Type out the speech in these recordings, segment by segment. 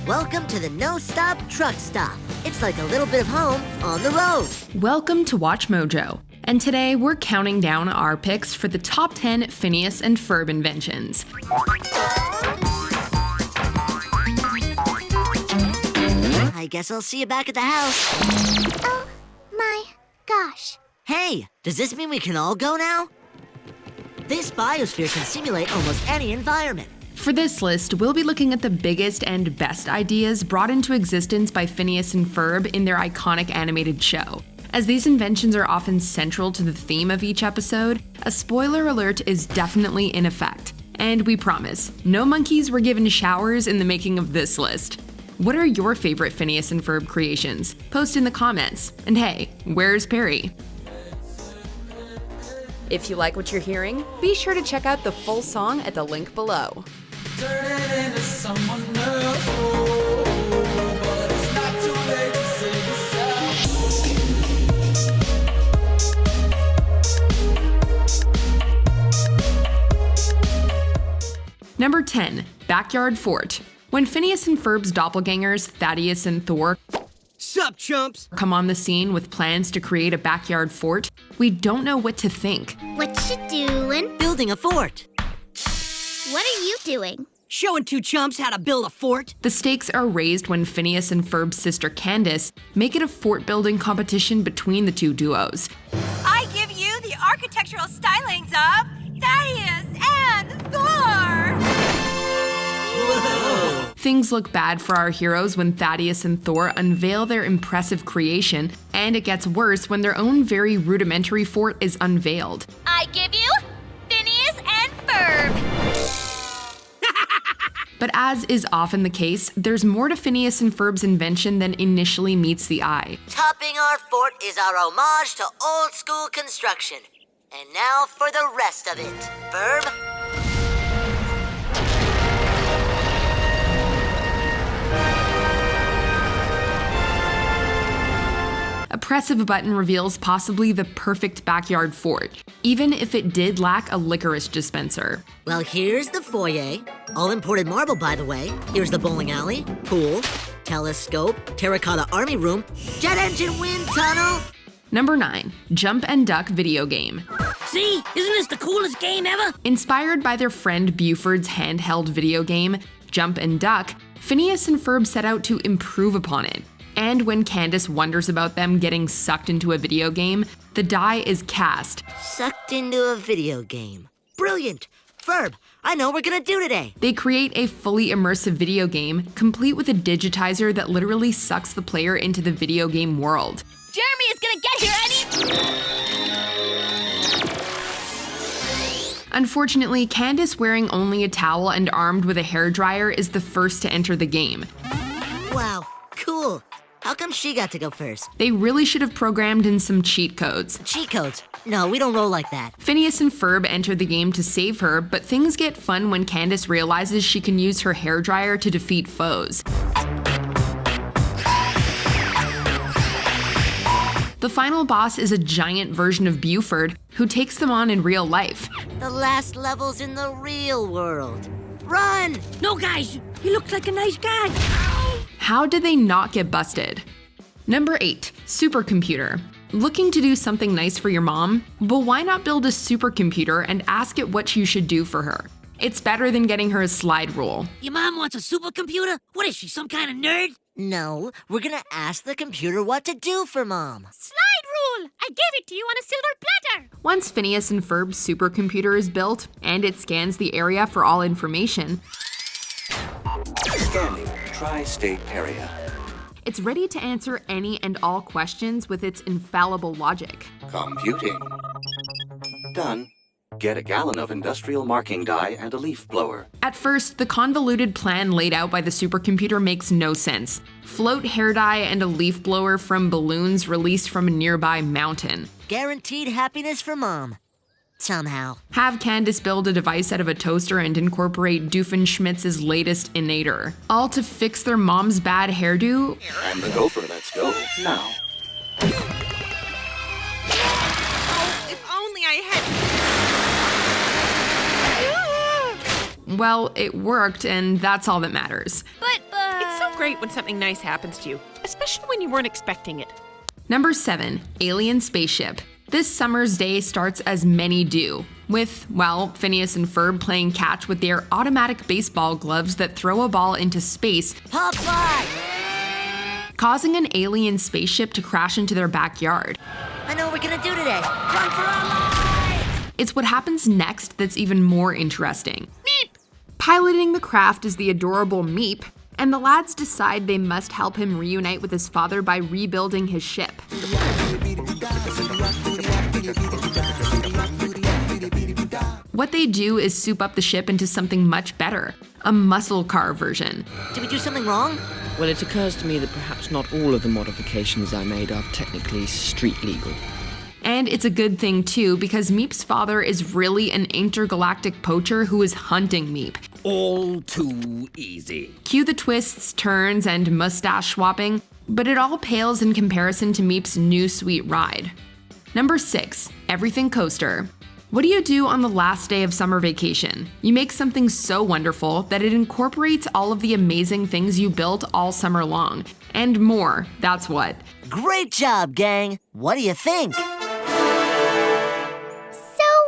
Welcome to the No-Stop Truck Stop. It's like a little bit of home on the road. Welcome to WatchMojo, and today we're counting down our picks for the top 10 Phineas and Ferb inventions. I guess I'll see you back at the house. Oh my gosh. Hey, does this mean we can all go now? This biosphere can simulate almost any environment. For this list, we'll be looking at the biggest and best ideas brought into existence by Phineas and Ferb in their iconic animated show. As these inventions are often central to the theme of each episode, a spoiler alert is definitely in effect. And we promise, no monkeys were given showers in the making of this list. What are your favorite Phineas and Ferb creations? Post in the comments. And hey, where's Perry? If you like what you're hearing, be sure to check out the full song at the link below. Number 10. Backyard Fort. When Phineas and Ferb's doppelgangers, Thaddeus and Thor, Sup, chumps? come on the scene with plans to create a backyard fort, we don't know what to think. What you doing? Building a fort. What are you doing? Showing two chumps how to build a fort? The stakes are raised when Phineas and Ferb's sister Candace make it a fort-building competition between the two duos. I give you the architectural stylings of Thaddeus and Thor! Whoa. Things look bad for our heroes when Thaddeus and Thor unveil their impressive creation, and it gets worse when their own very rudimentary fort is unveiled. I give you Phineas and Ferb. But as is often the case, there's more to Phineas and Ferb's invention than initially meets the eye. Topping our fort is our homage to old-school construction. And now for the rest of it. Ferb? A press of a button reveals possibly the perfect backyard fort, even if it did lack a licorice dispenser. Well, here's the foyer. All imported marble, by the way. Here's the bowling alley, pool, telescope, terracotta army room, jet engine wind tunnel. Number 9. Jump and Duck video game. See? Isn't this the coolest game ever? Inspired by their friend Buford's handheld video game, Jump and Duck, Phineas and Ferb set out to improve upon it. And when Candace wonders about them getting sucked into a video game, the die is cast. Sucked into a video game. Brilliant. Ferb, I know what we're gonna do today. They create a fully immersive video game, complete with a digitizer that literally sucks the player into the video game world. Jeremy is gonna get here Unfortunately, Candace wearing only a towel and armed with a hairdryer is the first to enter the game. Wow, cool. How come she got to go first? They really should have programmed in some cheat codes. Cheat codes? No, we don't roll like that. Phineas and Ferb enter the game to save her, but things get fun when Candace realizes she can use her hairdryer to defeat foes. The final boss is a giant version of Buford, who takes them on in real life. The last level's in the real world. Run! No, guys. He looks like a nice guy. How did they not get busted? Number 8. Supercomputer. Looking to do something nice for your mom? Well, why not build a supercomputer and ask it what you should do for her? It's better than getting her a slide rule. Your mom wants a supercomputer? What is she, some kind of nerd? No, we're gonna ask the computer what to do for Mom. Slide rule! I gave it to you on a silver platter! Once Phineas and Ferb's supercomputer is built, and it scans the area for all information, Scanning tri-state area. it's ready to answer any and all questions with its infallible logic. Computing. Done. Get a gallon of industrial marking dye and a leaf blower. At first, the convoluted plan laid out by the supercomputer makes no sense. Float hair dye and a leaf blower from balloons released from a nearby mountain. Guaranteed happiness for Mom. Somehow. Have Candace build a device out of a toaster and incorporate Doofenshmirtz's latest innator. All to fix their mom's bad hairdo? And the gopher, let's go. Now. Oh, if only I had... Well, it worked, and that's all that matters. But It's so great great when something nice happens to you, especially when you weren't expecting it. Number 7, Alien Spaceship. This summer's day starts as many do, with, well, Phineas and Ferb playing catch with their automatic baseball gloves that throw a ball into space, Popeye! causing an alien spaceship to crash into their backyard. I know what we're gonna do today. Run for our lives! It's what happens next that's even more interesting. Meep! Piloting the craft is the adorable Meep, and the lads decide they must help him reunite with his father by rebuilding his ship. What they do is soup up the ship into something much better, a muscle car version. Did we do something wrong? Well, it occurs to me that perhaps not all of the modifications I made are technically street legal. And it's a good thing too, because Meep's father is really an intergalactic poacher who is hunting Meep. All too easy. Cue the twists, turns, and mustache swapping, but it all pales in comparison to Meep's new sweet ride. Number 6, Everything Coaster. What do you do on the last day of summer vacation? You make something so wonderful that it incorporates all of the amazing things you built all summer long. And more, that's what. Great job, gang! What do you think? So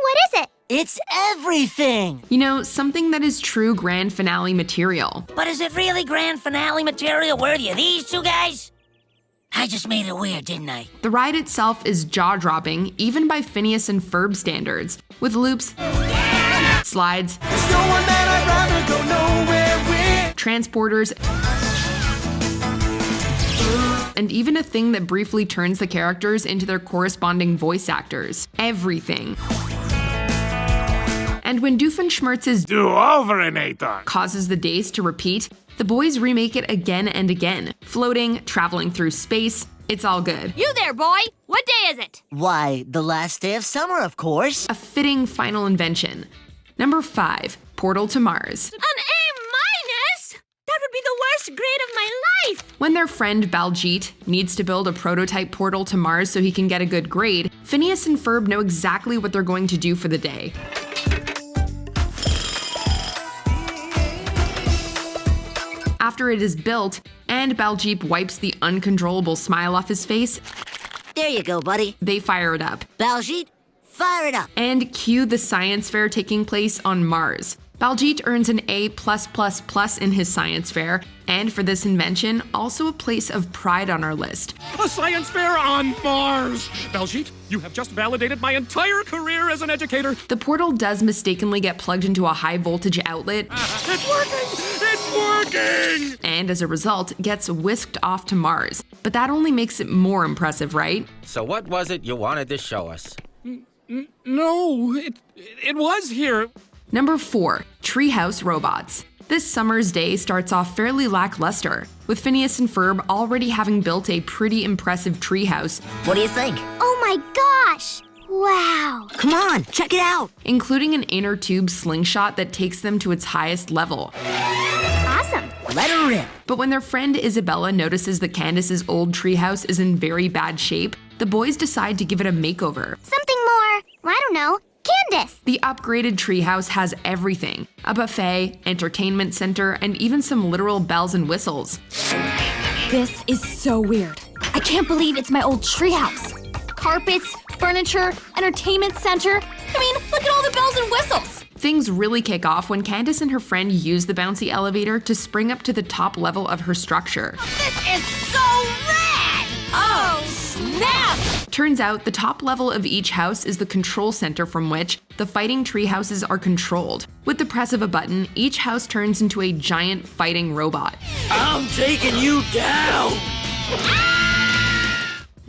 what is it? It's everything! You know, something that is true grand finale material. But is it really grand finale material worthy of these two guys? I just made it weird, didn't I? The ride itself is jaw-dropping, even by Phineas and Ferb standards, with loops, slides, transporters, and even a thing that briefly turns the characters into their corresponding voice actors. Everything. And when Doofenshmirtz's Do-overinator causes the days to repeat, the boys remake it again and again, floating, traveling through space. It's all good. You there, boy! What day is it? Why, the last day of summer, of course. A fitting final invention. Number 5, Portal to Mars. An A-? That would be the worst grade of my life! When their friend Baljeet needs to build a prototype portal to Mars so he can get a good grade, Phineas and Ferb know exactly what they're going to do for the day. After it is built, and Baljeet wipes the uncontrollable smile off his face, There you go, buddy. they fire it up. Baljeet, fire it up. And cue the science fair taking place on Mars. Baljeet earns an A+++ in his science fair, and for this invention, also a place of pride on our list. A science fair on Mars! Baljeet, you have just validated my entire career as an educator. The portal does mistakenly get plugged into a high voltage outlet, It's working! It's working! and as a result, gets whisked off to Mars. But that only makes it more impressive, right? So what was it you wanted to show us? No, it was here. Number 4, Treehouse Robots. This summer's day starts off fairly lackluster, with Phineas and Ferb already having built a pretty impressive treehouse, What do you think? Oh my gosh! Wow! Come on, check it out. including an inner tube slingshot that takes them to its highest level. Awesome! Let her rip. But when their friend Isabella notices that Candace's old treehouse is in very bad shape, the boys decide to give it a makeover. Something more, I don't know, Candace! The upgraded treehouse has everything: a buffet, entertainment center, and even some literal bells and whistles. This is so weird. I can't believe it's my old treehouse. Carpets, furniture, entertainment center. I mean, look at all the bells and whistles. Things really kick off when Candace and her friend use the bouncy elevator to spring up to the top level of her structure. This is so rad! Oh, snap! Turns out the top level of each house is the control center from which the fighting tree houses are controlled. With the press of a button, each house turns into a giant fighting robot. I'm taking you down!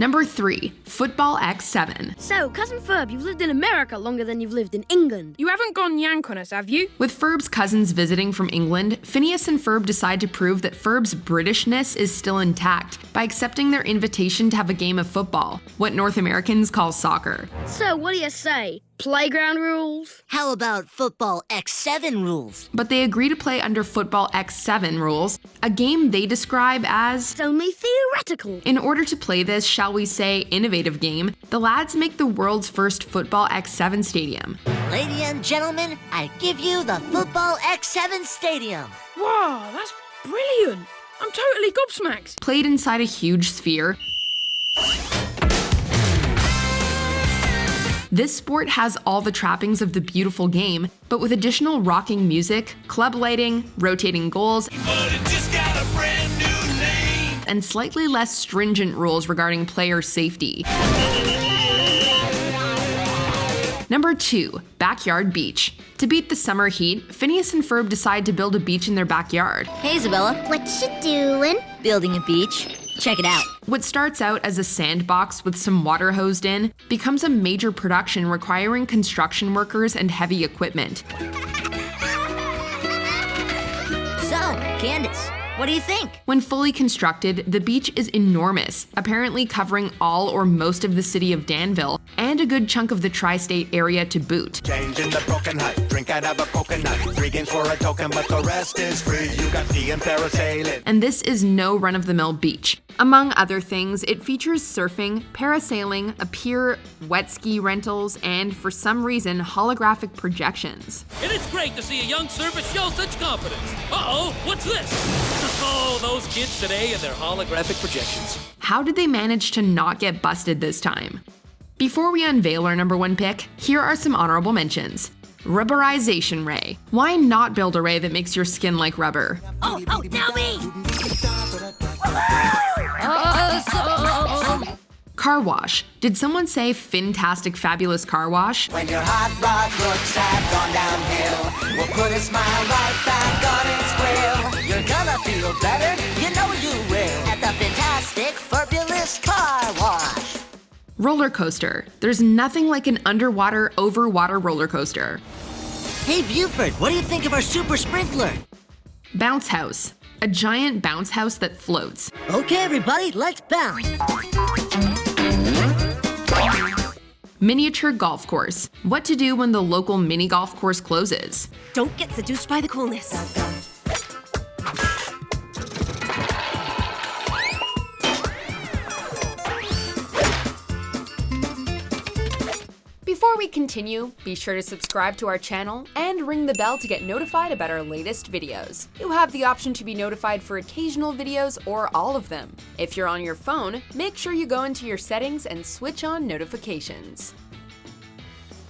Number 3, Football X7. So, Cousin Ferb, you've lived in America longer than you've lived in England. You haven't gone yank on us, have you? With Ferb's cousins visiting from England, Phineas and Ferb decide to prove that Ferb's Britishness is still intact by accepting their invitation to have a game of football, what North Americans call soccer. So, what do you say? Playground rules? How about football X7 rules? But they agree to play under Football X7 rules, a game they describe as It's only theoretical. In order to play this, shall we say, innovative game, the lads make the world's first Football X7 stadium. Ladies and gentlemen, I give you the football X7 stadium. Wow, that's brilliant! I'm totally gobsmacked. Played inside a huge sphere. This sport has all the trappings of the beautiful game, but with additional rocking music, club lighting, rotating goals, and slightly less stringent rules regarding player safety. Number 2, Backyard Beach. To beat the summer heat, Phineas and Ferb decide to build a beach in their backyard. Hey, Isabella. What you doing? Building a beach. Check it out. What starts out as a sandbox with some water hosed in becomes a major production requiring construction workers and heavy equipment. So, Candace, what do you think? When fully constructed, the beach is enormous, apparently covering all or most of the city of Danville, and a good chunk of the tri-state area to boot. Change in the broken hut, drink out of a coconut. 3 games for a token, but the rest is free. You got ski and parasailing. And this is no run-of-the-mill beach. Among other things, it features surfing, parasailing, a pier, wet ski rentals, and for some reason, holographic projections. And it's great to see a young surfer show such confidence. Uh-oh, what's this? Oh, those kids today and their holographic projections. How did they manage to not get busted this time? Before we unveil our number 1 pick, here are some honorable mentions. Rubberization ray. Why not build a ray that makes your skin like rubber? Oh, now me! Car wash. Did someone say fantastic, fabulous car wash? When your hot rod looks have gone downhill, we'll put a smile right back on its grill. You're gonna feel better, you know you will, at the fantastic, fabulous car wash. Roller coaster. There's nothing like an underwater, over water roller coaster. Hey Buford, what do you think of our super sprinkler? Bounce house. A giant bounce house that floats. Okay everybody, let's bounce. Miniature golf course. What to do when the local mini golf course closes. Don't get seduced by the coolness. Before we continue, be sure to subscribe to our channel and ring the bell to get notified about our latest videos. You have the option to be notified for occasional videos or all of them. If you're on your phone, make sure you go into your settings and switch on notifications.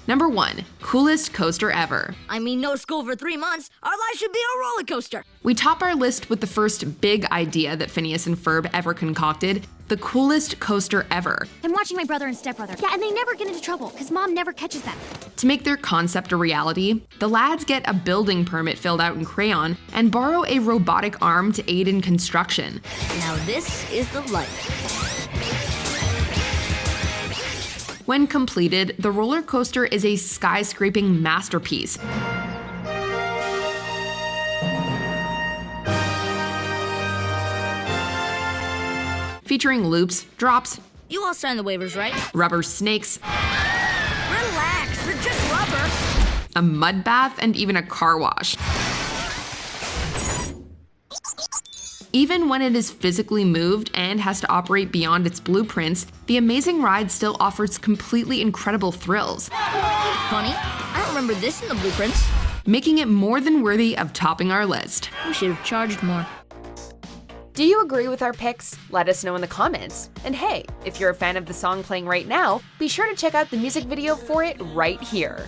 Number 1, coolest coaster ever. I mean, no school for 3 months. Our life should be a roller coaster. We top our list with the first big idea that Phineas and Ferb ever concocted, the coolest coaster ever. I'm watching my brother and stepbrother. Yeah, and they never get into trouble because mom never catches them. To make their concept a reality, the lads get a building permit filled out in crayon and borrow a robotic arm to aid in construction. Now this is the life. When completed, the roller coaster is a skyscraping masterpiece. Featuring loops, drops, You all signed the waivers, right? rubber snakes, Relax, they're just rubber. a mud bath, and even a car wash. Even when it is physically moved and has to operate beyond its blueprints, the amazing ride still offers completely incredible thrills, Funny, I don't remember this in the blueprints. making it more than worthy of topping our list. We should have charged more. Do you agree with our picks? Let us know in the comments. And hey, if you're a fan of the song playing right now, be sure to check out the music video for it right here.